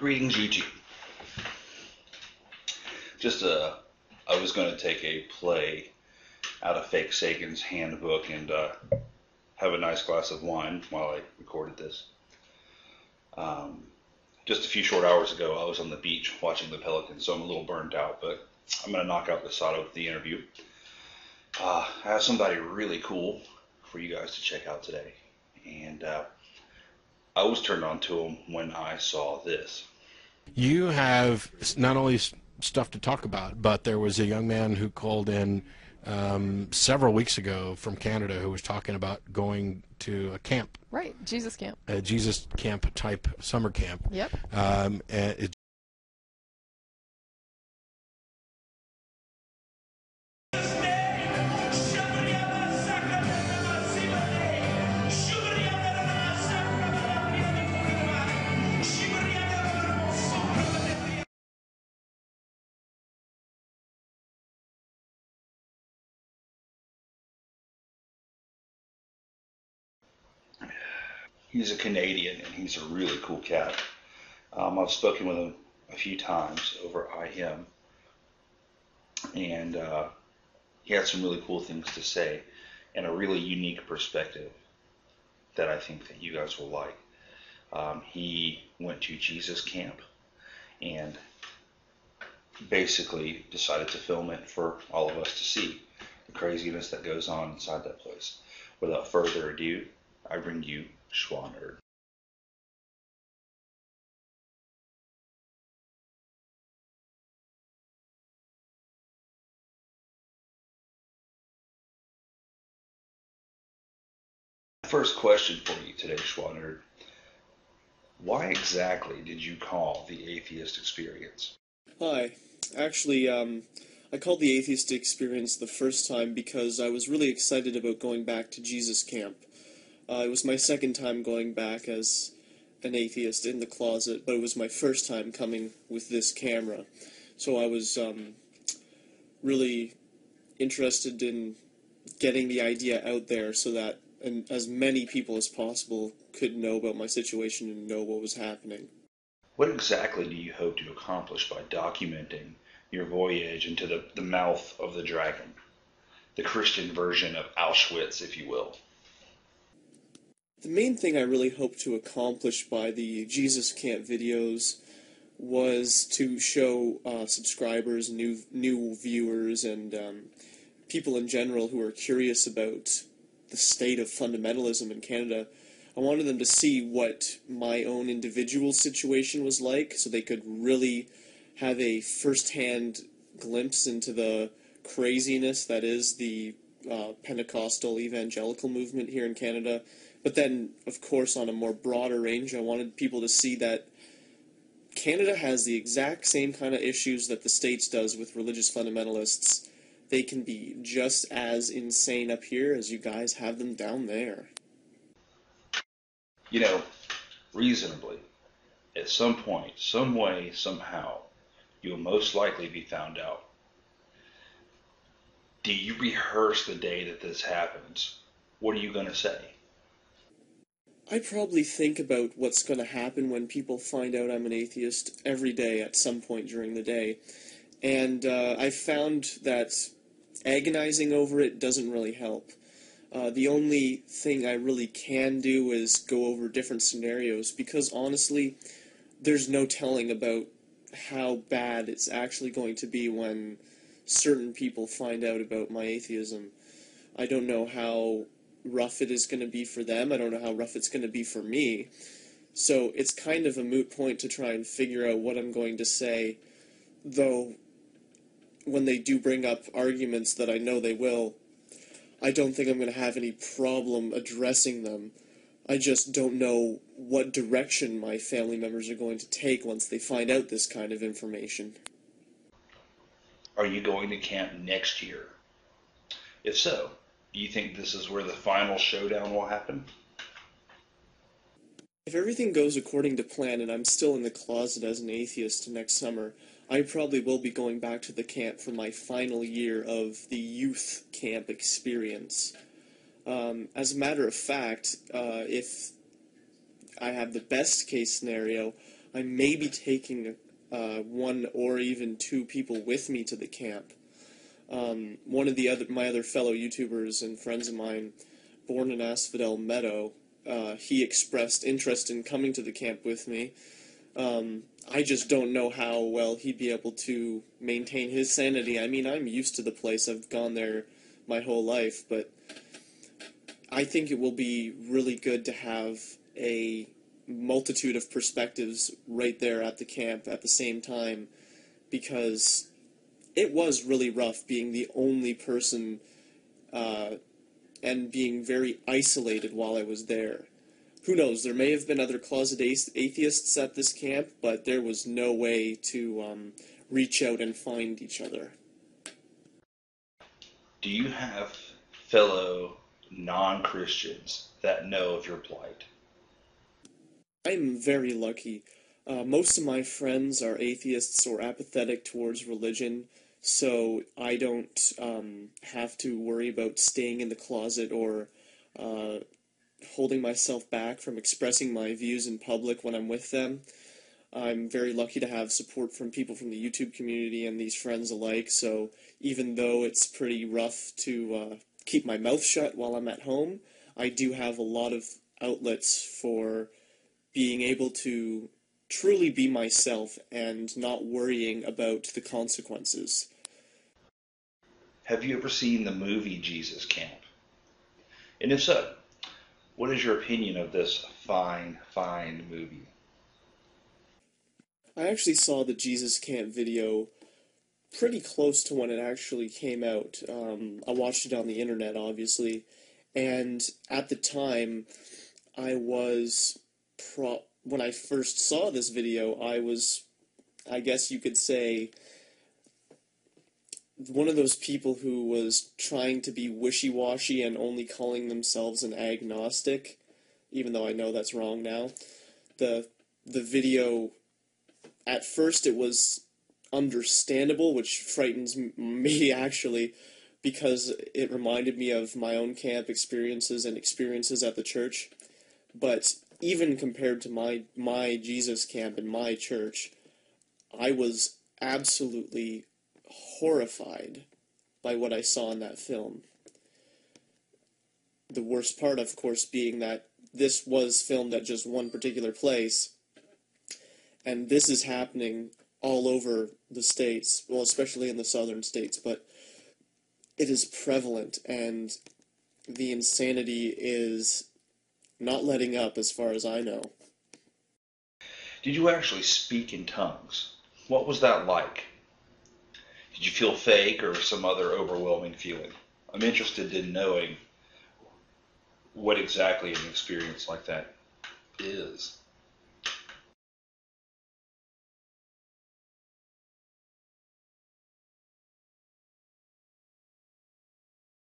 Greetings, YouTube. I was going to take a play out of Fake Sagan's handbook and have a nice glass of wine while I recorded this. Just a few short hours ago, I was on the beach watching the pelicans, so I'm a little burnt out, but I'm going to knock out the sod of the interview. I have somebody really cool for you guys to check out today, and I was turned on to him when I saw this. You have not only stuff to talk about, but there was a young man who called in several weeks ago from Canada who was talking about going to a camp. Right, Jesus camp. A Jesus camp type summer camp. Yep. He's a Canadian, and he's a really cool cat. I've spoken with him a few times over IM, and he had some really cool things to say and a really unique perspective that I think that you guys will like. He went to Jesus camp and basically decided to film it for all of us to see the craziness that goes on inside that place. Without further ado, I bring you Shwanerd. First question for you today, Shwanerd. Why exactly did you call the atheist experience? Hi. Actually, I called the atheist experience the first time because I was really excited about going back to Jesus camp. It was my second time going back as an atheist in the closet, but it was my first time coming with this camera. So I was really interested in getting the idea out there so that as many people as possible could know about my situation and know what was happening. What exactly do you hope to accomplish by documenting your voyage into the mouth of the dragon? The Christian version of Auschwitz, if you will. The main thing I really hoped to accomplish by the Jesus Camp videos was to show subscribers, new viewers, and people in general who are curious about the state of fundamentalism in Canada. I wanted them to see what my own individual situation was like so they could really have a first-hand glimpse into the craziness that is the Pentecostal evangelical movement here in Canada. But then, of course, on a more broader range, I wanted people to see that Canada has the exact same kind of issues that the States does with religious fundamentalists. They can be just as insane up here as you guys have them down there. You know, reasonably, at some point, some way, somehow, you'll most likely be found out. Do you rehearse the day that this happens? What are you going to say? I probably think about what's going to happen when people find out I'm an atheist every day at some point during the day. And I found that agonizing over it doesn't really help. The only thing I really can do is go over different scenarios because honestly, there's no telling about how bad it's actually going to be when certain people find out about my atheism. I don't know how rough it is going to be for them. I don't know how rough it's going to be for me. So it's kind of a moot point to try and figure out what I'm going to say, though when they do bring up arguments that I know they will, I don't think I'm going to have any problem addressing them. I just don't know what direction my family members are going to take once they find out this kind of information. Are you going to camp next year? If so, do you think this is where the final showdown will happen? If everything goes according to plan and I'm still in the closet as an atheist next summer, I probably will be going back to the camp for my final year of the youth camp experience. As a matter of fact, if I have the best case scenario, I may be taking one or even two people with me to the camp. One of my other fellow YouTubers and friends of mine, born in Asphodel Meadow, he expressed interest in coming to the camp with me. I just don't know how well he'd be able to maintain his sanity. I mean, I'm used to the place. I've gone there my whole life, but I think it will be really good to have a multitude of perspectives right there at the camp at the same time, because it was really rough being the only person and being very isolated while I was there. Who knows, there may have been other closet atheists at this camp, but there was no way to reach out and find each other. Do you have fellow non-Christians that know of your plight? I'm very lucky. Most of my friends are atheists or apathetic towards religion, so I don't have to worry about staying in the closet or holding myself back from expressing my views in public when I'm with them. I'm very lucky to have support from people from the YouTube community and these friends alike, so even though it's pretty rough to keep my mouth shut while I'm at home, I do have a lot of outlets for being able to truly be myself and not worrying about the consequences. Have you ever seen the movie Jesus Camp? And if so, what is your opinion of this fine, fine movie? I actually saw the Jesus Camp video pretty close to when it actually came out. I watched it on the internet, obviously, and at the time, when I first saw this video, I was, I guess you could say, one of those people who was trying to be wishy-washy and only calling themselves an agnostic, even though I know that's wrong now. The video, at first it was understandable, which frightens me actually, because it reminded me of my own camp experiences and experiences at the church. But even compared to my Jesus camp and my church, I was absolutely horrified by what I saw in that film. The worst part, of course, being that this was filmed at just one particular place, and this is happening all over the states, well, especially in the southern states, but it is prevalent, and the insanity is not letting up as far as I know. Did you actually speak in tongues? What was that like? Did you feel fake or some other overwhelming feeling? I'm interested in knowing what exactly an experience like that is.